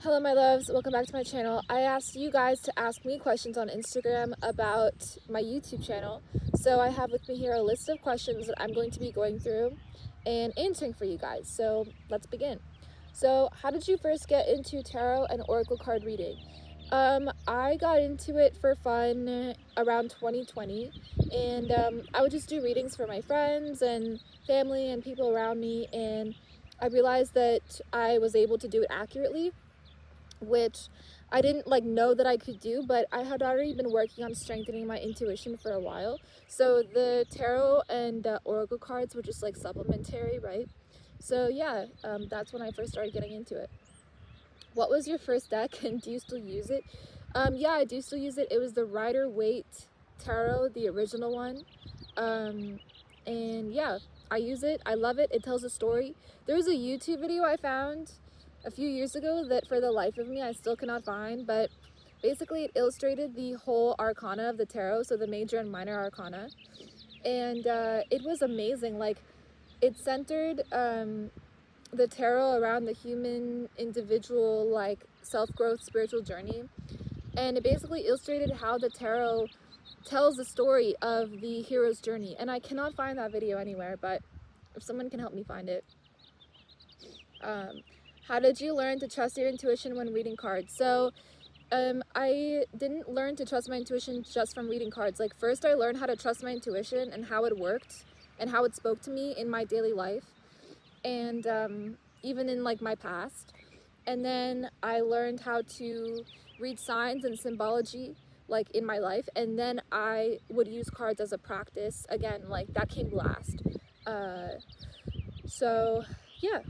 Hello my loves, welcome back to my channel. I asked you guys to ask me questions on Instagram about my YouTube channel. So I have with me here a list of questions that I'm going to be going through and answering for you guys. So let's begin. So how did you first get into tarot and oracle card reading? I got into it for fun around 2020 and I would just do readings for my friends and family and people around me, and I realized that I was able to do it accurately, which I didn't know that I could do, but I had already been working on strengthening my intuition for a while. So the tarot and oracle cards were just supplementary, right? So yeah, that's when I first started getting into it. What was your first deck and do you still use it? Yeah, I do still use it. It was the Rider-Waite Tarot, the original one. And yeah, I use it. I love it. It tells a story. There was a YouTube video I found a few years ago that for the life of me I still cannot find, but basically it illustrated the whole arcana of the tarot, so the major and minor arcana, and it was amazing. It centered the tarot around the human individual self-growth spiritual journey, and it basically illustrated how the tarot tells the story of the hero's journey. And I cannot find that video anywhere, but if someone can help me find it. How did you learn to trust your intuition when reading cards? So I didn't learn to trust my intuition just from reading cards. First I learned how to trust my intuition and how it worked and how it spoke to me in my daily life, and even in my past. And then I learned how to read signs and symbology in my life, and then I would use cards as a practice. Again, that came last. So yeah.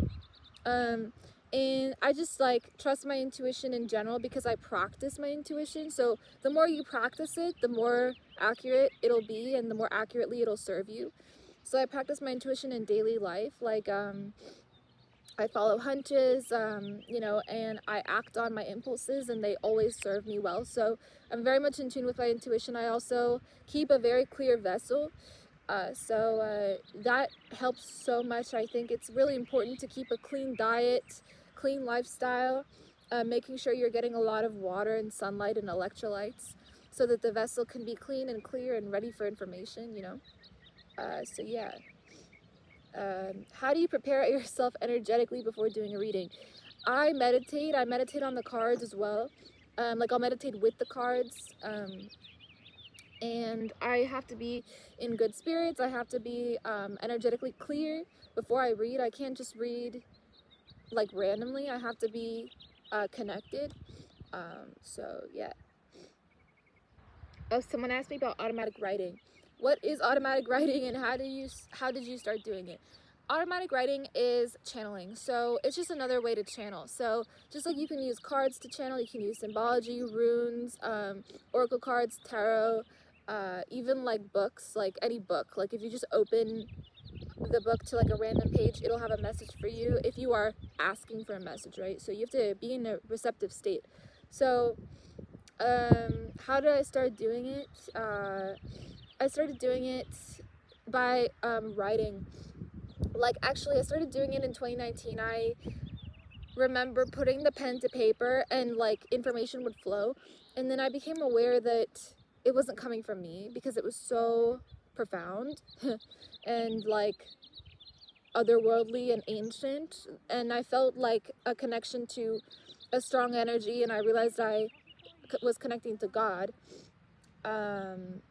And I just trust my intuition in general because I practice my intuition. So the more you practice it, the more accurate it'll be and the more accurately it'll serve you. So I practice my intuition in daily life. I follow hunches, you know, and I act on my impulses, and they always serve me well. So I'm very much in tune with my intuition. I also keep a very clear vessel. That helps so much. I think it's really important to keep a clean diet, clean lifestyle, making sure you're getting a lot of water and sunlight and electrolytes so that the vessel can be clean and clear and ready for information, you know. So yeah. How do you prepare yourself energetically before doing a reading? I meditate on the cards as well. I'll meditate with the cards. And I have to be in good spirits. I have to be energetically clear before I read. I can't just read randomly. I have to be connected. So yeah. Oh, someone asked me about automatic writing. What is automatic writing and how did you start doing it? Automatic writing is channeling. So it's just another way to channel. So just like you can use cards to channel, you can use symbology, runes, oracle cards, tarot, even books, any book. If you just open the book to a random page, it'll have a message for you if you are asking for a message, right? So you have to be in a receptive state. So how did I start doing it? I started doing it by writing. Actually, I started doing it in 2019. I remember putting the pen to paper and information would flow, and then I became aware that it wasn't coming from me because it was so profound and otherworldly and ancient, and I felt a connection to a strong energy, and I realized I was connecting to God. The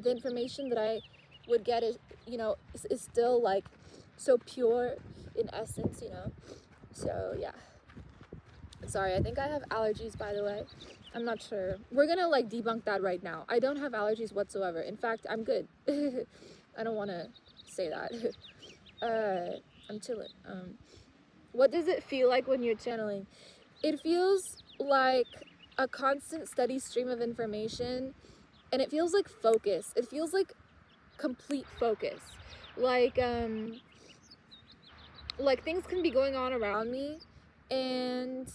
information that I would get is, you know, is still so pure in essence, you know. So yeah. Sorry, I think I have allergies, by the way. I'm not sure. We're gonna debunk that right now. I don't have allergies whatsoever. In fact, I'm good. I don't want to say that. I'm chilling. What does it feel like when you're channeling? It feels like a constant steady stream of information, and it feels like focus. It feels like complete focus. Things can be going on around me, and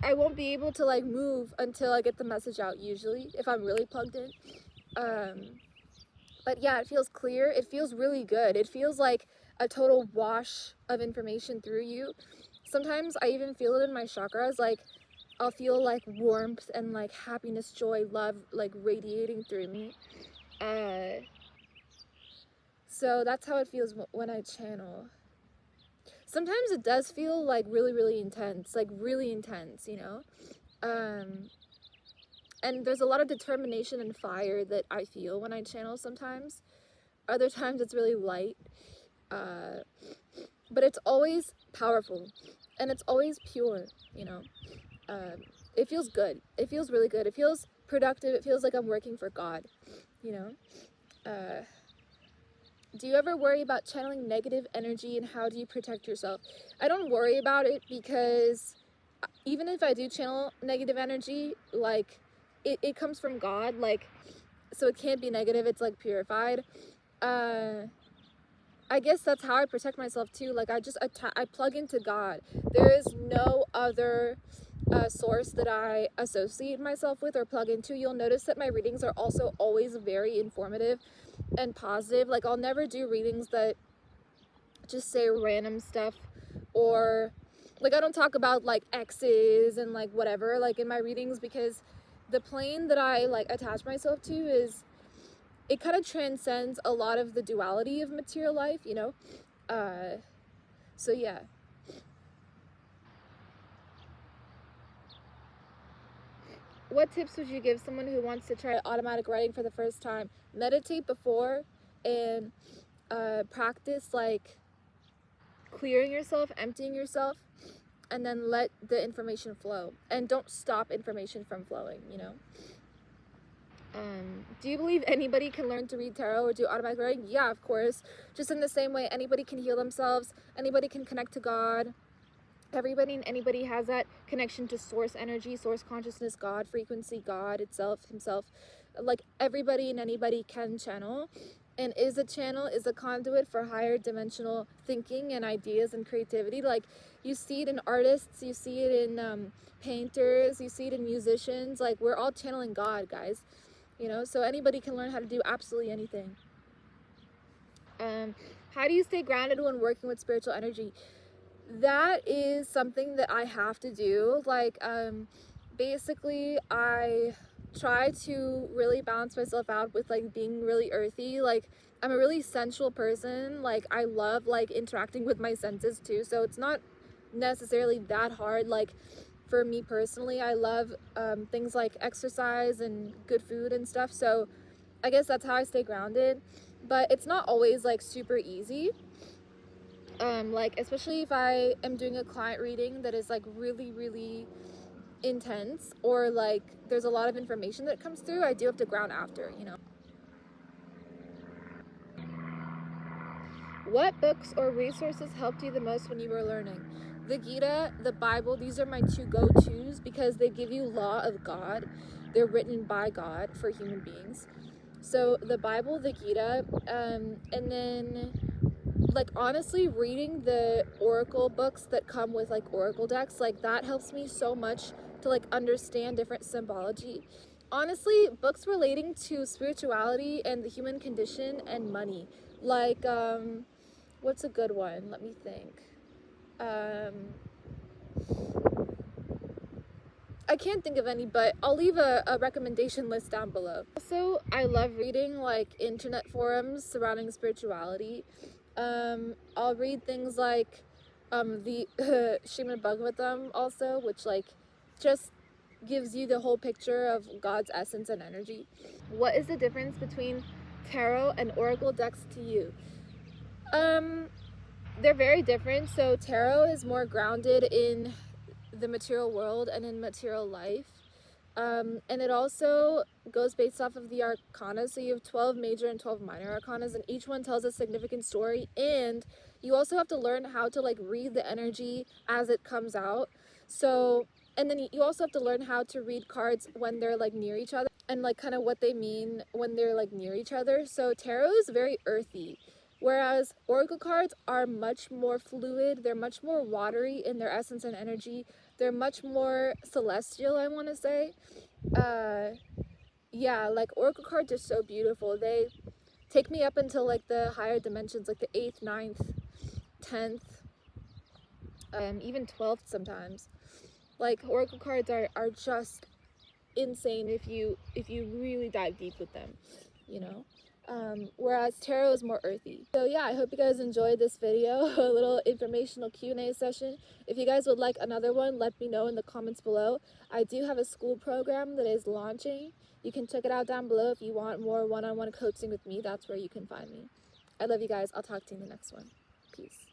I won't be able to move until I get the message out, usually, if I'm really plugged in. But yeah, it feels clear. It feels really good. It feels like a total wash of information through you. Sometimes I even feel it in my chakras, like I'll feel like warmth and like happiness, joy, love, like radiating through me. So that's how it feels when I channel. Sometimes it does feel like really intense, like really intense, you know? And there's a lot of determination and fire that I feel when I channel sometimes. Other times it's really light. But it's always powerful and it's always pure, you know? It feels good. It feels really good. It feels productive. It feels like I'm working for God, you know? Do you ever worry about channeling negative energy, and how do you protect yourself? I don't worry about it because even if I do channel negative energy, like it comes from God, like, so it can't be negative. It's like purified. I guess that's how I protect myself too. Like I plug into God. There is no other source that I associate myself with or plug into. You'll notice that my readings are also always very informative and positive. Like I'll never do readings that just say random stuff, or like I don't talk about like exes and like whatever like in my readings, because the plane that I like attach myself to is, it kind of transcends a lot of the duality of material life, you know? So yeah. What tips would you give someone who wants to try automatic writing for the first time? Meditate before, and practice like clearing yourself, emptying yourself, and then let the information flow. And don't stop information from flowing, you know? Do you believe anybody can learn to read tarot or do automatic writing? Yeah, of course. Just in the same way anybody can heal themselves, anybody can connect to God. Everybody and anybody has that connection to source energy, source consciousness, God, frequency, God itself, himself. Like everybody and anybody can channel, and is a channel, is a conduit for higher dimensional thinking and ideas and creativity. Like you see it in artists, you see it in painters, you see it in musicians. Like we're all channeling God, guys. You know, so anybody can learn how to do absolutely anything. How do you stay grounded when working with spiritual energy? That is something that I have to do. Like, basically I try to really balance myself out with like being really earthy. Like I'm a really sensual person. Like I love like interacting with my senses too. So it's not necessarily that hard. Like for me personally, I love things like exercise and good food and stuff. So I guess that's how I stay grounded. But it's not always like super easy. Like especially if I am doing a client reading that is like really intense, or like there's a lot of information that comes through, I do have to ground after, you know. What books or resources helped you the most when you were learning? The Gita, the Bible, these are my two go-tos because they give you law of God. They're written by God for human beings. So the Bible, the Gita, and then like honestly reading the oracle books that come with like oracle decks, like that helps me so much to like understand different symbology. Honestly, books relating to spirituality and the human condition and money, like what's a good one? Let me think. I can't think of any, but I'll leave a recommendation list down below. Also, I love reading like internet forums surrounding spirituality. I'll read things like the Srimad Bhagavatam also, which like just gives you the whole picture of God's essence and energy. What is the difference between tarot and oracle decks to you? They're very different. So tarot is more grounded in the material world and in material life. And it also goes based off of the arcana. So you have 12 major and 12 minor arcanas, and each one tells a significant story. And you also have to learn how to like read the energy as it comes out. So, and then you also have to learn how to read cards when they're like near each other, and like kind of what they mean when they're like near each other. So tarot is very earthy, whereas oracle cards are much more fluid. They're much more watery in their essence and energy. They're much more celestial, I want to say. Yeah, like oracle cards are so beautiful. They take me up until like the higher dimensions, like the 8th, 9th, 10th, even 12th sometimes. Like, oracle cards are just insane if you really dive deep with them, you know. Whereas tarot is more earthy. So yeah, I hope you guys enjoyed this video, a little informational Q&A session. If you guys would like another one, let me know in the comments below. I do have a school program that is launching. You can check it out down below. If you want more one-on-one coaching with me, that's where you can find me. I love you guys. I'll talk to you in the next one. Peace.